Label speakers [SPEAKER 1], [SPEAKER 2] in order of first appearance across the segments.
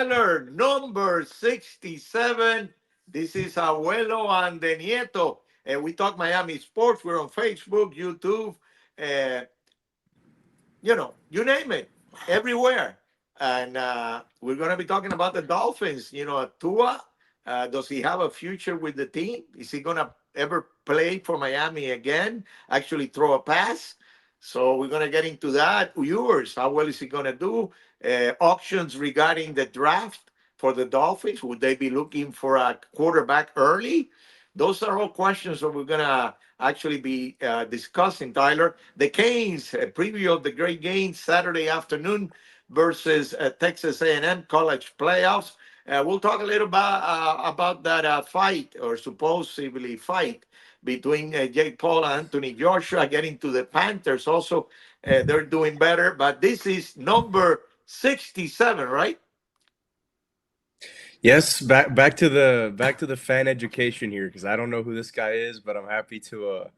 [SPEAKER 1] Tyler, number 67. This is Abuelo and the Nieto. And we talk Miami sports. We're on Facebook, YouTube, uh, you name it, everywhere. And we're going to be talking about the Dolphins. Tua, does he have a future with the team? Is he going to ever play for Miami again? Actually, throw a pass? So we're going to get into that. Yours, how well is he going to do? Options regarding the draft for the Dolphins. Would they be looking for a quarterback early? Those are all questions that we're going to actually be discussing, Tyler. The Canes, a preview of the great game Saturday afternoon versus Texas A&M college playoffs. We'll talk a little about that fight or supposedly fight between Jake Paul and Anthony Joshua, getting to the Panthers. Also, they're doing better, but this is number 67, right?
[SPEAKER 2] Yes, back to the fan education here because I don't know who this guy is, but I'm happy to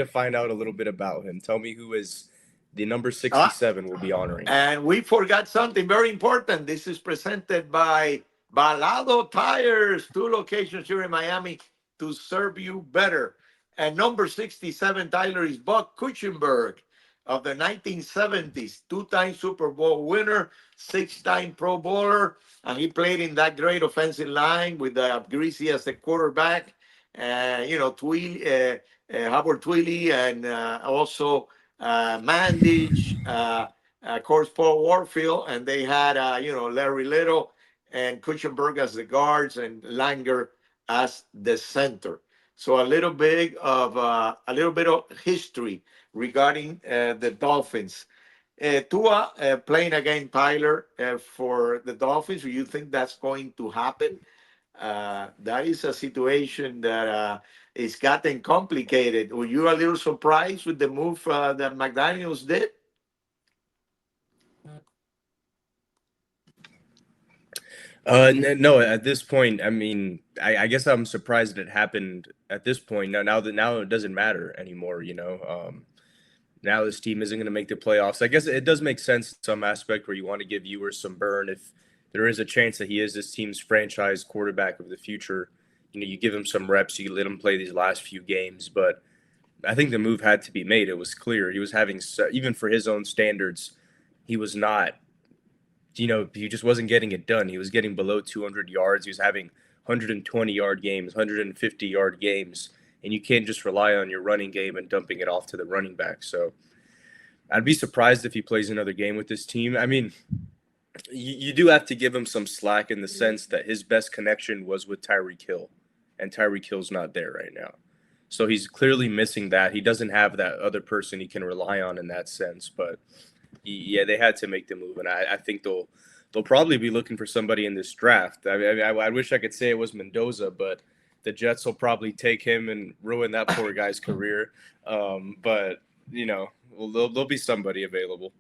[SPEAKER 2] find out a little bit about him. Tell me who is the number
[SPEAKER 1] Uh,
[SPEAKER 2] 67 will be honoring.
[SPEAKER 1] And we forgot something very important. This is presented by Balado Tires, two locations here in Miami to serve you better. And number 67, Tyler, is Bob Kuechenberg of the 1970s, two-time Super Bowl winner, six-time Pro Bowler, and he played in that great offensive line with Greasy as the quarterback, Howard Twilly, and also Mandich, of course, Paul Warfield, and they had, Larry Little and Kuchenberg as the guards and Langer as the center. So a little bit of history regarding the Dolphins. Tua playing against Tyler for the Dolphins. Do you think that's going to happen? That is a situation that is getting complicated. Were you a little surprised with the move that McDaniels did?
[SPEAKER 2] No, at this point, I mean, I guess I'm surprised that it happened at this point. Now it doesn't matter anymore. Now this team isn't going to make the playoffs. I guess it does make sense in some aspect where you want to give viewers some burn if there is a chance that he is this team's franchise quarterback of the future. You give him some reps, you let him play these last few games. But I think the move had to be made. It was clear he was having, even for his own standards, he was not. He just wasn't getting it done. He was getting below 200 yards. He was having 120-yard games, 150-yard games, and you can't just rely on your running game and dumping it off to the running back. So I'd be surprised if he plays another game with this team. I mean, you do have to give him some slack in the sense that his best connection was with Tyreek Hill, and Tyreek Hill's not there right now. So he's clearly missing that. He doesn't have that other person he can rely on in that sense. But yeah, they had to make the move, and I think they'll probably be looking for somebody in this draft. I wish I could say it was Mendoza, but the Jets will probably take him and ruin that poor guy's career. But there'll be somebody available.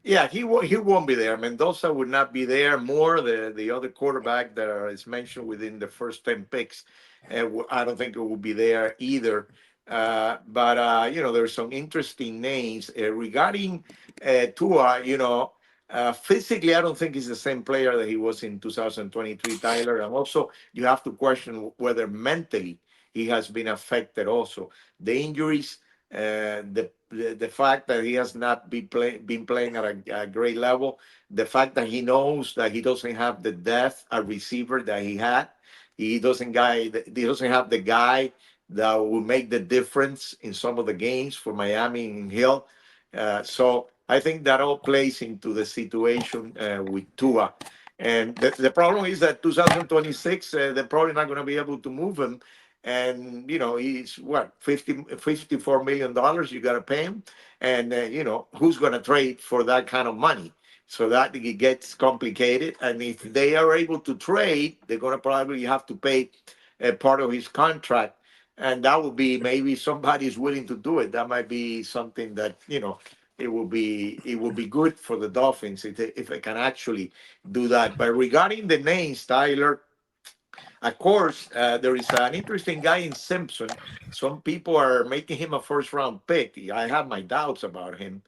[SPEAKER 1] Yeah, he won't be there. Mendoza would not be there. More the other quarterback that is mentioned within the first 10 picks, I don't think it will be there either. But there's some interesting names regarding Tua. Physically, I don't think he's the same player that he was in 2023, Tyler. And also, you have to question whether mentally he has been affected. Also, the injuries, the fact that he has not been playing at a great level, the fact that he knows that he doesn't have the depth at receiver that he had, he doesn't have the guy that will make the difference in some of the games for Miami and Hill. So I think that all plays into the situation with Tua. And the problem is that 2026, they're probably not going to be able to move him. And, he's what, $54 million you got to pay him. And, who's going to trade for that kind of money? So that it gets complicated. And if they are able to trade, they're going to probably have to pay a part of his contract. And that would be maybe somebody's willing to do it. That might be something that, it will be good for the Dolphins if they can actually do that. But regarding the names, Tyler, of course, there is an interesting guy in Simpson. Some people are making him a first round pick. I have my doubts about him.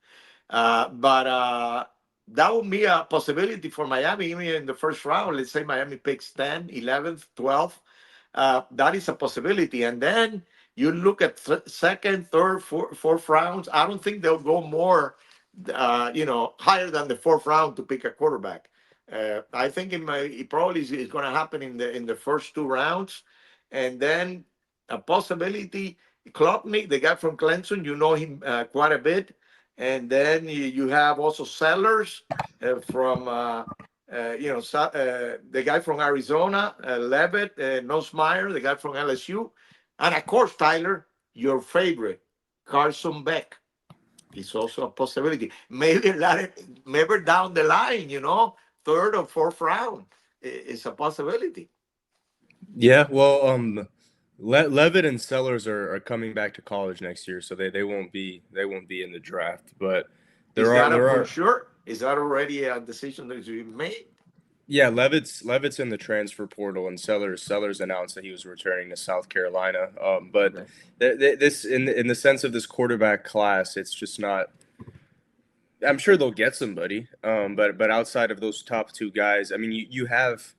[SPEAKER 1] But that would be a possibility for Miami, even in the first round. Let's say Miami picks 10, 11th, 12th. That is a possibility. And then you look at second, third, fourth rounds. I don't think they'll go more, higher than the fourth round to pick a quarterback. I think it probably is going to happen in the first two rounds, and then a possibility. Klopnik, the guy from Clemson, you know him quite a bit, and then you have also Sellers from the guy from Arizona, Levitt, Nussmeier, the guy from LSU, and of course, Tyler, your favorite, Carson Beck. It's also a possibility. Maybe down the line, third or fourth round, it's a possibility.
[SPEAKER 2] Yeah, well, Levitt and Sellers are coming back to college next year, so they won't be in the draft. But
[SPEAKER 1] Is
[SPEAKER 2] there are
[SPEAKER 1] that a
[SPEAKER 2] there
[SPEAKER 1] for
[SPEAKER 2] are
[SPEAKER 1] sure? Is that already a decision that you made?
[SPEAKER 2] yeah, Levitt's in the transfer portal, and Sellers announced that he was returning to South Carolina. But
[SPEAKER 1] Okay.
[SPEAKER 2] this in the sense of this quarterback class, it's just not. I'm sure they'll get somebody, but outside of those top two guys, I mean, you have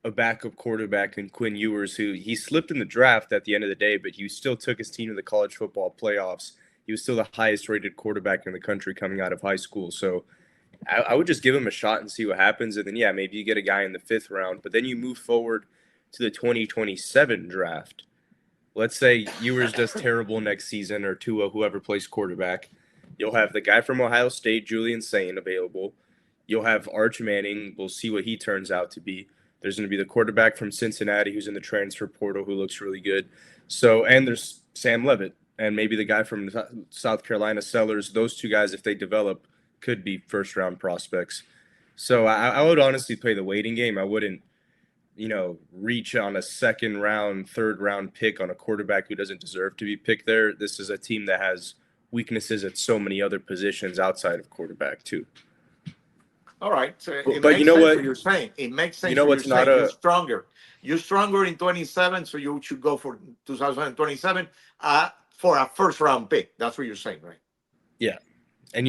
[SPEAKER 2] a backup quarterback in Quinn Ewers, who he slipped in the draft at the end of the day, but he still took his team to the college football playoffs. He was still the highest rated quarterback in the country coming out of high school. So I would just give him a shot and see what happens. And then, yeah, maybe you get a guy in the fifth round, but then you move forward to the 2027 draft. Let's say Ewers does terrible next season, or Tua, whoever plays quarterback. You'll have the guy from Ohio State, Julian Sain, available. You'll have Arch Manning. We'll see what he turns out to be. There's going to be the quarterback from Cincinnati who's in the transfer portal who looks really good. So, and there's Sam Levitt and maybe the guy from South Carolina, Sellers. Those two guys, if they develop, could be first round prospects. So I would honestly play the waiting game. I wouldn't, reach on a second round, third round pick on a quarterback who doesn't deserve to be picked there. This is a team that has weaknesses at so many other positions outside of quarterback too.
[SPEAKER 1] All right. So it
[SPEAKER 2] But you
[SPEAKER 1] makes
[SPEAKER 2] know
[SPEAKER 1] sense
[SPEAKER 2] what?
[SPEAKER 1] what you're saying. It makes
[SPEAKER 2] You
[SPEAKER 1] sense
[SPEAKER 2] know
[SPEAKER 1] what you're
[SPEAKER 2] what's not
[SPEAKER 1] saying. You're
[SPEAKER 2] a
[SPEAKER 1] stronger. You're stronger in 27, so you should go for 2027 for a first round pick. That's what you're saying, right?
[SPEAKER 2] yeah. And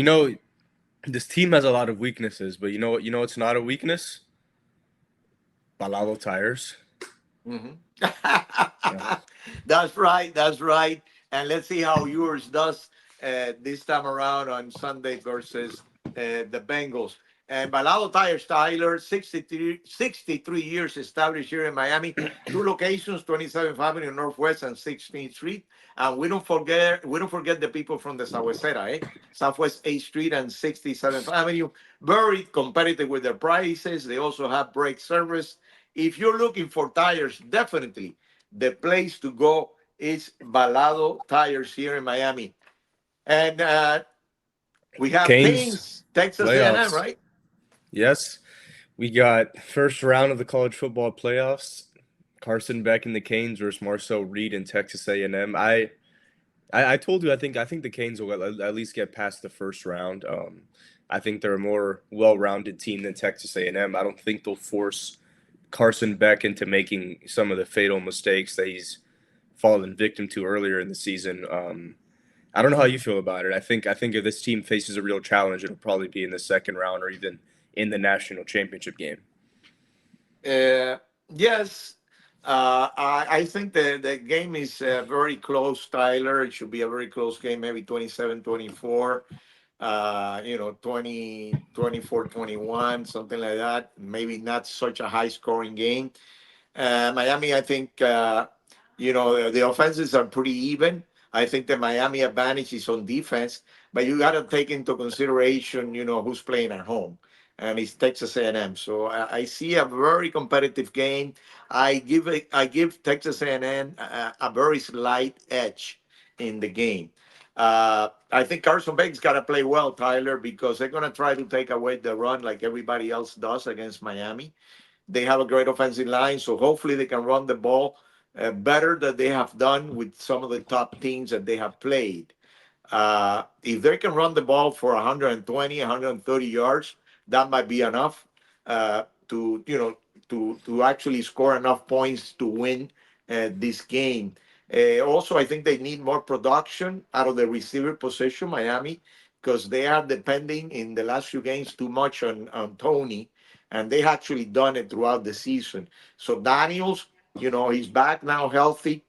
[SPEAKER 2] this team has a lot of weaknesses, but what's not a weakness? Balalo tires.
[SPEAKER 1] Hmm.
[SPEAKER 2] Yeah.
[SPEAKER 1] That's right. That's right. And let's see how yours does this time around on Sunday versus the Bengals. And Balado Tires, Tyler, 63 years established here in Miami. Two locations, 27th Avenue Northwest and 16th Street. And we don't forget the people from the Southwestera, Southwest 8th Street and 67th Avenue. Very competitive with their prices. They also have brake service. If you're looking for tires, definitely the place to go is Balado Tires here in Miami. And we have
[SPEAKER 2] Canes
[SPEAKER 1] Kings, Texas A&M,
[SPEAKER 2] playoffs.
[SPEAKER 1] right?
[SPEAKER 2] Yes. We got first round of the college football playoffs. Carson Beck and the Canes versus Marcel Reed and Texas A&M. I told you I think the Canes will at least get past the first round. I think they're a more well-rounded team than Texas A&M. I don't think they'll force Carson Beck into making some of the fatal mistakes that he's fallen victim to earlier in the season. I don't know how you feel about it. I think if this team faces a real challenge, it'll probably be in the second round or even in the national championship game.
[SPEAKER 1] Yes. I think the game is very close, Tyler. It should be a very close game, maybe 27-24. 20, 24-21, something like that. Maybe not such a high scoring game. Miami, I think, the offenses are pretty even. I think the Miami advantage is on defense, but you got to take into consideration, who's playing at home, and it's Texas A&M. So I see a very competitive game. I give Texas A&M a very slight edge in the game. I think Carson Beck's got to play well, Tyler, because they're going to try to take away the run like everybody else does against Miami. They have a great offensive line, so hopefully they can run the ball better than they have done with some of the top teams that they have played. If they can run the ball for 120, 130 yards, that might be enough to actually score enough points to win this game. Also, I think they need more production out of the receiver position, Miami, because they are depending in the last few games too much on Tony, and they actually done it throughout the season. So Daniels, he's back now healthy.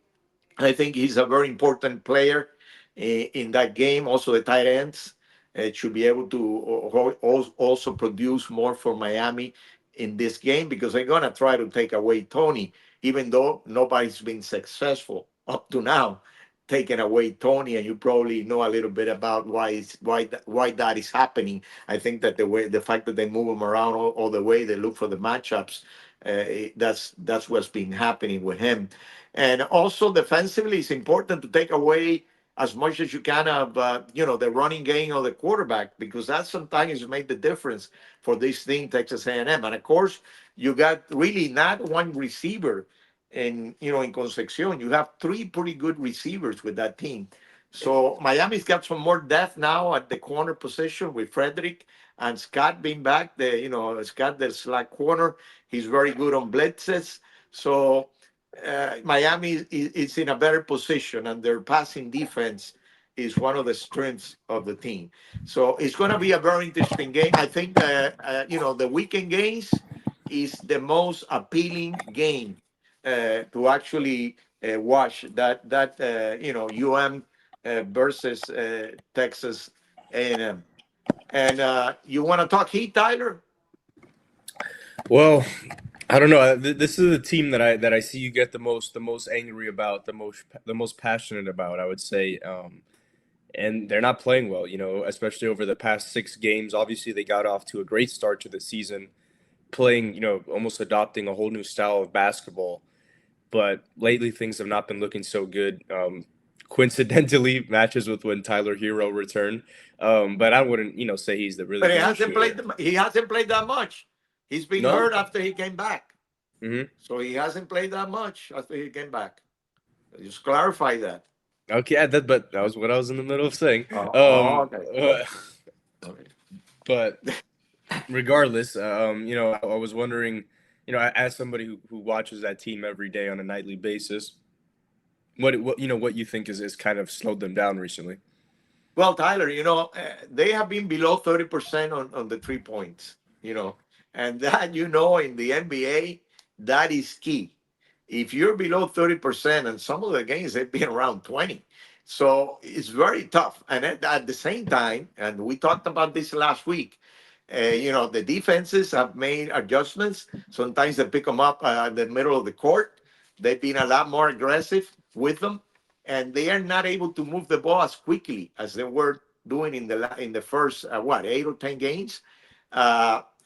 [SPEAKER 1] I think he's a very important player in that game. Also, the tight ends should be able to also produce more for Miami in this game because they're going to try to take away Tony, even though nobody's been successful up to now taking away Tony. And you probably know a little bit about why that is happening. I think that the fact that they move him around all the way, they look for the matchups. That's what's been happening with him. And also defensively, it's important to take away as much as you can of the running game of the quarterback because that sometimes made the difference for this thing, Texas A&M. And of course, you got really not one receiver in Concepcion. You have three pretty good receivers with that team. So Miami's got some more depth now at the corner position with Frederick and Scott being back. Scott, the slack corner, he's very good on blitzes. So Miami is in a better position, and their passing defense is one of the strengths of the team. So it's going to be a very interesting game. I think the weekend games is the most appealing game to actually watch. UM versus Texas A&M. And you want to talk Heat, Tyler?
[SPEAKER 2] Well, I don't know. This is the team that I see you get the most angry about, the most passionate about, I would say. And they're not playing well, especially over the past 6 games. Obviously, they got off to a great start to the season, playing, almost adopting a whole new style of basketball. But lately, things have not been looking so good. Coincidentally, matches with when Tyler Hero returned. But I wouldn't, say he's really
[SPEAKER 1] But he
[SPEAKER 2] the
[SPEAKER 1] hasn't
[SPEAKER 2] issue
[SPEAKER 1] played.
[SPEAKER 2] here.
[SPEAKER 1] He hasn't played that much. He's been
[SPEAKER 2] No.
[SPEAKER 1] hurt after he came back,
[SPEAKER 2] Hmm.
[SPEAKER 1] so he hasn't played that much after he came back. Just clarify that.
[SPEAKER 2] Okay, yeah, but that was what I was in the middle of saying.
[SPEAKER 1] Okay.
[SPEAKER 2] Uh,
[SPEAKER 1] Okay.
[SPEAKER 2] but regardless, I was wondering, as somebody who watches that team every day on a nightly basis, what you think is kind of slowed them down recently.
[SPEAKER 1] Well, Tyler, they have been below 30% on the 3 points, and that, in the NBA, that is key. If you're below 30%, and some of the games they've been around 20, so it's very tough. And at the same time, and we talked about this last week, the defenses have made adjustments. Sometimes they pick them up in the middle of the court. They've been a lot more aggressive with them, and they are not able to move the ball as quickly as they were doing in the first 8 or 10 games,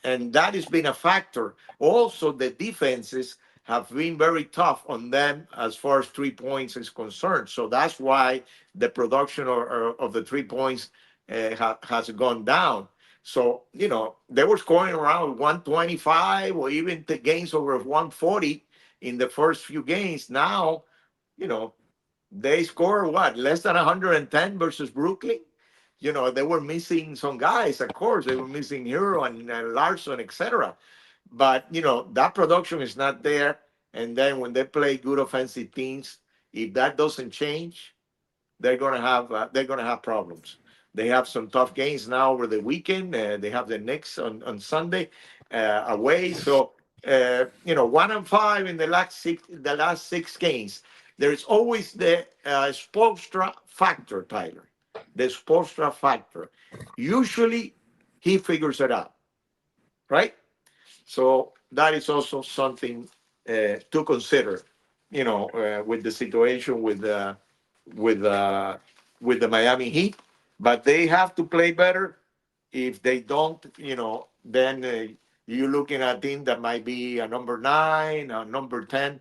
[SPEAKER 1] and that has been a factor. Also, the defenses have been very tough on them as far as 3 points is concerned. So that's why the production of the 3 points has gone down. So they were scoring around 125 or even the games over 140 in the first few games. Now, you know, they score what, less than 110 versus Brooklyn. They were missing some guys. Of course, they were missing Hero and Larson, etc. But that production is not there. And then when they play good offensive teams, if that doesn't change, they're gonna have problems. They have some tough games now over the weekend. They have the Knicks on Sunday away. So 1-5 in the last six games. There's always the Spoelstra factor, Tyler. The Spoelstra factor. Usually, he figures it out, right? So that is also something to consider. With the situation with uh, with the Miami Heat, but they have to play better. If they don't, then you're looking at a team that might be a number 9, a number 10.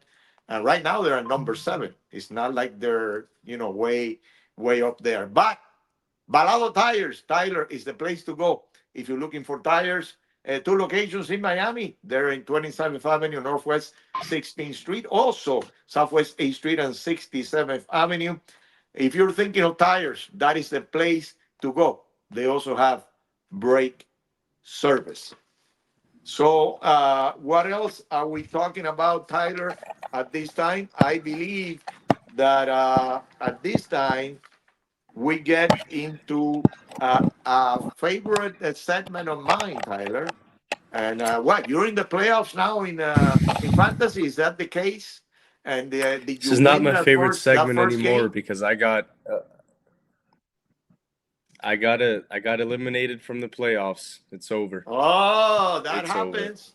[SPEAKER 1] And right now they're at number 7. It's not like they're way up there. But Balado Tires, Tyler, is the place to go if you're looking for tires. 2 locations in Miami. They're in 27th Avenue, Northwest 16th Street. Also, Southwest 8th Street and 67th Avenue. If you're thinking of tires, that is the place to go. They also have brake service. So, what else are we talking about, Tyler, at this time? I believe that at this time, we get into a favorite segment of mine, Tyler. And what, you're in the playoffs now in fantasy? Is that the case? And did
[SPEAKER 2] This
[SPEAKER 1] you
[SPEAKER 2] is not
[SPEAKER 1] win
[SPEAKER 2] my favorite
[SPEAKER 1] that
[SPEAKER 2] segment
[SPEAKER 1] first
[SPEAKER 2] anymore
[SPEAKER 1] game?
[SPEAKER 2] because I got eliminated from the playoffs. It's over.
[SPEAKER 1] Oh, that
[SPEAKER 2] It's over.
[SPEAKER 1] happens.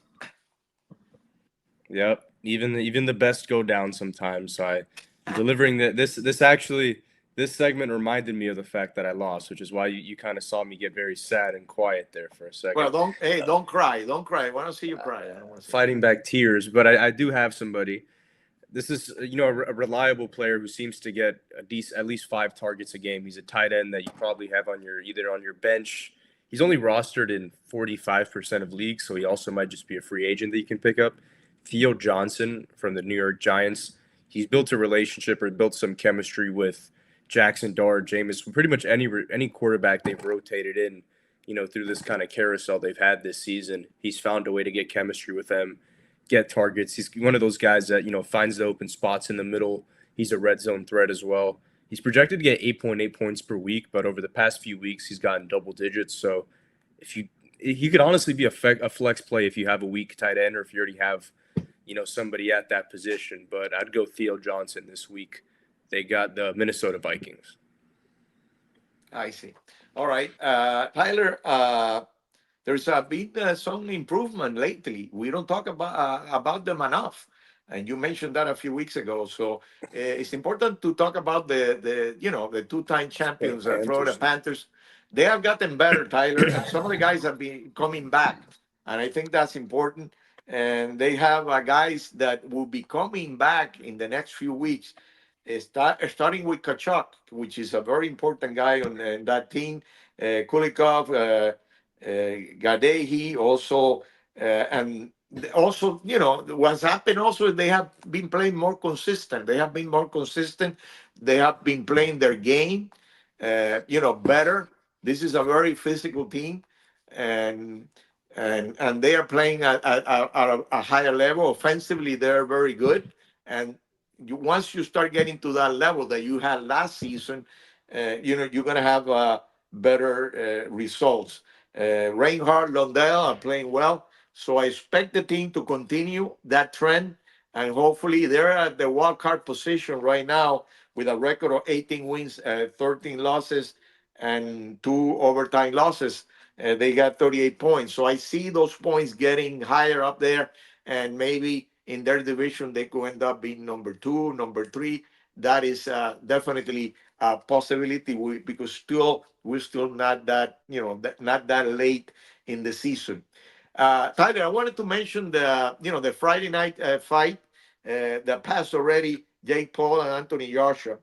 [SPEAKER 2] Yep. Even the best go down sometimes. So I'm delivering this actually this segment reminded me of the fact that I lost, which is why you kind of saw me get very sad and quiet there for a
[SPEAKER 1] Well,
[SPEAKER 2] second.
[SPEAKER 1] don't cry, don't cry. I want to see you cry. I don't want to see.
[SPEAKER 2] Fighting back tears, but I do have somebody. This is a reliable player who seems to get a decent at least 5 targets a game. He's a tight end that you probably have on your either on your bench. He's only rostered in 45% of leagues, so he also might just be a free agent that you can pick up. Theo Johnson from the New York Giants. He's built a relationship or built some chemistry with Jackson Dart, Jameis, pretty much any quarterback they've rotated in, through this kind of carousel they've had this season. He's found a way to get chemistry with them, get targets. He's one of those guys that finds the open spots in the middle. He's a red zone threat as well. He's projected to get 8.8 points per week, but over the past few weeks he's gotten double digits. So if you he could honestly be a flex play if you have a weak tight end or if you already have somebody at that position. But I'd go Theo Johnson this week. They got the Minnesota Vikings.
[SPEAKER 1] I see. All right, Tyler. There's been some improvement lately. We don't talk about them enough, and you mentioned that a few weeks ago. So it's important to talk about the two-time
[SPEAKER 2] The
[SPEAKER 1] champions, Florida
[SPEAKER 2] Panthers.
[SPEAKER 1] Panthers. They have gotten better, Tyler, and some of the guys have been coming back, and I think that's important. And they have guys that will be coming back in the next few weeks. Starting with Kachuk, which is a very important guy on that team. Kulikov. Gadehi also, and also, what's happened also is they have been playing more consistent. They have been more consistent. They have been playing their game, better. This is a very physical team, and and they are playing at a higher level. Offensively, they're very good, and once you start getting to that level that you had last season, you're gonna have better results. Reinhardt, Lundell are playing well. So I expect the team to continue that trend. And hopefully they're at the wild card position right now with a record of 18 wins, 13 losses, and 2 overtime losses. They got 38 points. So I see those points getting higher up there. And maybe in their division, they could end up being number two, number three. That is definitely a possibility because we're still not that not that late in the season. Tyler, I wanted to mention the Friday night fight that passed already. Jake Paul and Anthony Joshua.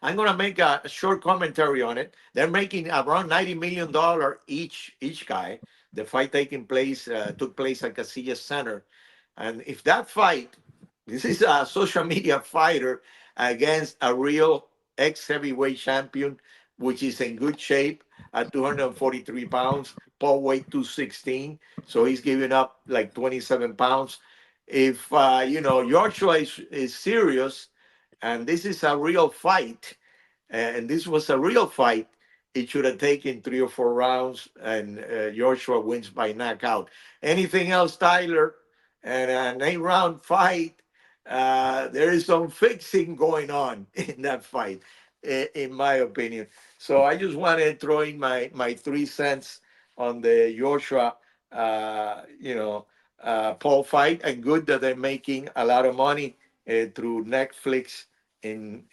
[SPEAKER 1] I'm gonna make a short commentary on it. They're making around $90 million each guy. The fight taking place took place at Casillas Center, and if that fight, this is a social media fighter against a real ex heavyweight champion, which is in good shape at 243 pounds. Paul weight 216, so he's giving up like 27 pounds. If Joshua is serious, and this is a real fight, and this was a real fight, it should have taken 3 or 4 rounds, and Joshua wins by knockout. Anything else, Tyler? And an 8 round fight, there is some fixing going on in that fight, in my opinion. So I just want to throw in my 3 cents on the Joshua, Paul fight, and good that they're making a lot of money through Netflix in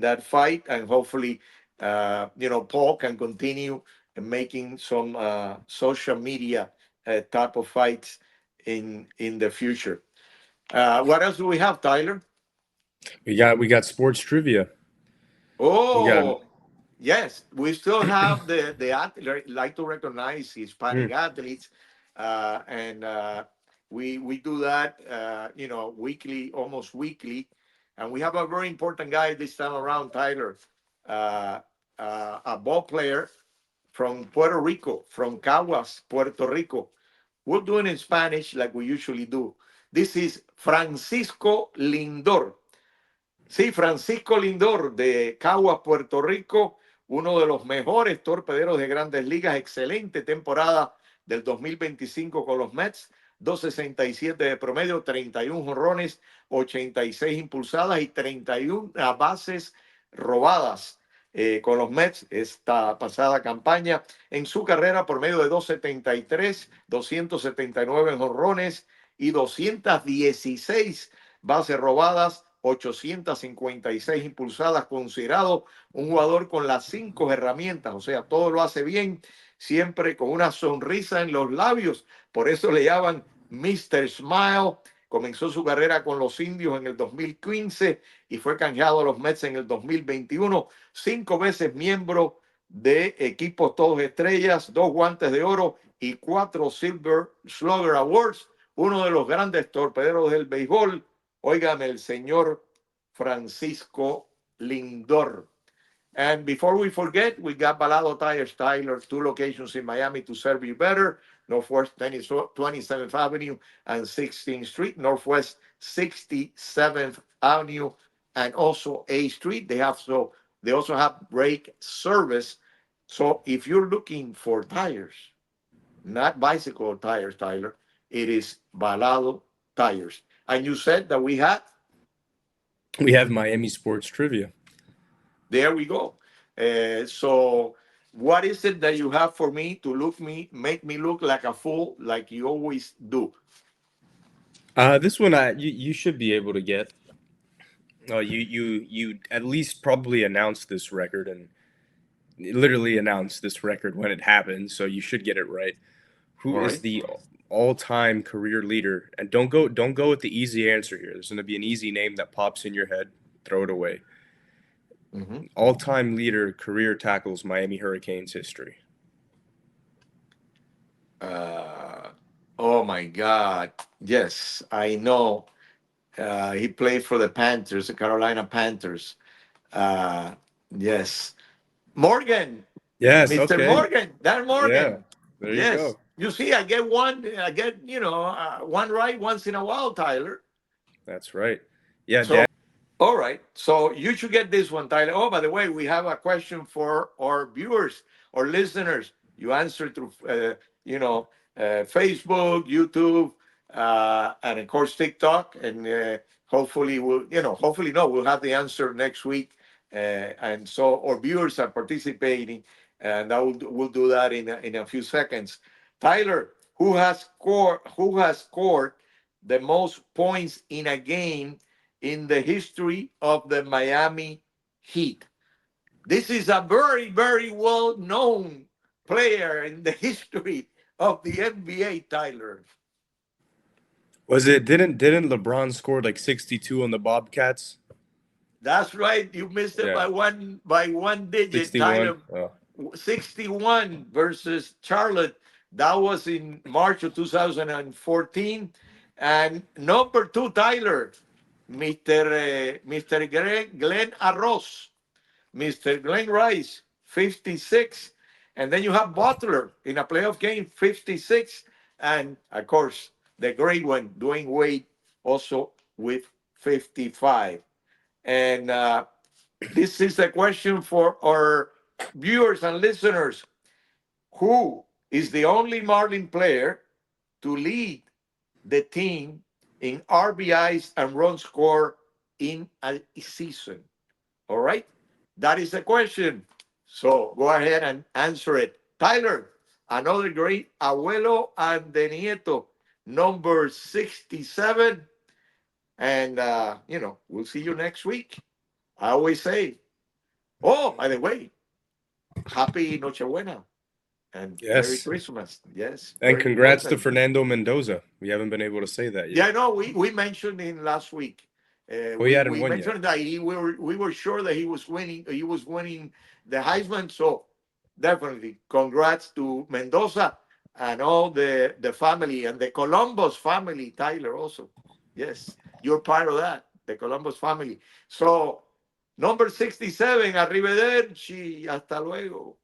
[SPEAKER 1] that fight, and hopefully Paul can continue making some social media type of fights in the future. What else do we have, Tyler?
[SPEAKER 2] We got sports trivia. We got
[SPEAKER 1] Oh, yes, we still have the like to recognize Hispanic
[SPEAKER 2] mm,
[SPEAKER 1] athletes, and we do that weekly, almost weekly, and we have a very important guy this time around, Tyler, uh, a ball player from Puerto Rico, from Caguas, Puerto Rico. We'll do it in Spanish like we usually do. This is Francisco Lindor. Sí, Francisco Lindor de Caguas, Puerto Rico, uno de los mejores torpederos de Grandes Ligas, excelente temporada del 2025 con los Mets, 267 de promedio, 31 jonrones, 86 impulsadas y 31 bases robadas con los Mets esta pasada campaña. En su carrera por medio de 273, 279 jonrones y 216 bases robadas, 856 impulsadas, considerado un jugador con las 5 herramientas, o sea, todo lo hace bien, siempre con una sonrisa en los labios, por eso le llaman Mr. Smile. Comenzó su carrera con los Indios en el 2015 y fue canjeado a los Mets en el 2021, 5 veces miembro de equipos todos estrellas, 2 guantes de oro y 4 Silver Slugger Awards, uno de los grandes torpederos del béisbol. Óigame, el señor Francisco Lindor. And before we forget, we got Balado Tires, Tyler, 2 locations in Miami to serve you better. Northwest 27th Avenue and 16th Street, Northwest 67th Avenue and also A Street. They also have brake service. So if you're looking for tires, not bicycle tires, Tyler, it is Balado Tires. And you said that we
[SPEAKER 2] have Miami sports trivia.
[SPEAKER 1] there we go. So what is it that you have for me to make me look like a fool, like you always do?
[SPEAKER 2] This one you should be able to get. You at least probably announced this record and literally announced this record when it happened, so you should get it right. Who
[SPEAKER 1] All
[SPEAKER 2] is
[SPEAKER 1] right.
[SPEAKER 2] the all-time career leader? And don't go with the easy answer here. There's going to be an easy name that pops in your head. Throw it away.
[SPEAKER 1] Mm-hmm.
[SPEAKER 2] All-time leader career tackles Miami Hurricanes history.
[SPEAKER 1] Oh my God! Yes, I know. He played for the Panthers, the Carolina Panthers. Uh, yes, Morgan,
[SPEAKER 2] Yes.
[SPEAKER 1] Mr.
[SPEAKER 2] Okay.
[SPEAKER 1] Morgan, Dan
[SPEAKER 2] Yeah.
[SPEAKER 1] Morgan.
[SPEAKER 2] There you
[SPEAKER 1] Yes,
[SPEAKER 2] go.
[SPEAKER 1] you see, I get one right once in a while, Tyler.
[SPEAKER 2] That's right. Yeah,
[SPEAKER 1] So,
[SPEAKER 2] Dan.
[SPEAKER 1] all right. So you should get this one, Tyler. Oh, by the way, we have a question for our viewers or listeners. You answer through, Facebook, YouTube, and of course TikTok. And hopefully we'll have the answer next week. And so our viewers are participating, and we'll do that in a few seconds. Tyler, who has scored the most points in a game in the history of the Miami Heat? This is a very, very well known player in the history of the NBA, Tyler.
[SPEAKER 2] Was it didn't LeBron score like 62 on the Bobcats?
[SPEAKER 1] That's right. You missed it
[SPEAKER 2] Yeah.
[SPEAKER 1] by one digit,
[SPEAKER 2] 61.
[SPEAKER 1] Tyler.
[SPEAKER 2] Oh.
[SPEAKER 1] 61 versus Charlotte. That was in March of 2014. And number 2, Tyler, Mr. Glenn Arroz, Mr. Glenn Rice, 56. And then you have Butler in a playoff game, 56. And of course, the great one, Dwayne Wade, also with 55. And this is a question for our viewers and listeners. Who is the only Marlin player to lead the team in RBIs and runs scored in a season? All right. That is the question. So go ahead and answer it. Tyler, another great Abuelo and the Nieto, number 67. And, we'll see you next week. I always say, oh, by the way, happy Nochebuena and Merry
[SPEAKER 2] Yes.
[SPEAKER 1] Christmas. Yes.
[SPEAKER 2] And
[SPEAKER 1] Very
[SPEAKER 2] congrats to
[SPEAKER 1] important.
[SPEAKER 2] Fernando Mendoza. We haven't been able to say that
[SPEAKER 1] Yeah,
[SPEAKER 2] yet.
[SPEAKER 1] no, we mentioned him last week.
[SPEAKER 2] He
[SPEAKER 1] We
[SPEAKER 2] hadn't
[SPEAKER 1] we
[SPEAKER 2] won yet.
[SPEAKER 1] mentioned that we were sure that he was winning the Heisman. So definitely, congrats to Mendoza and all the family and the Columbus family. Tyler also, yes, you're part of that, the Columbus family. So number 67, arrivederci, hasta luego.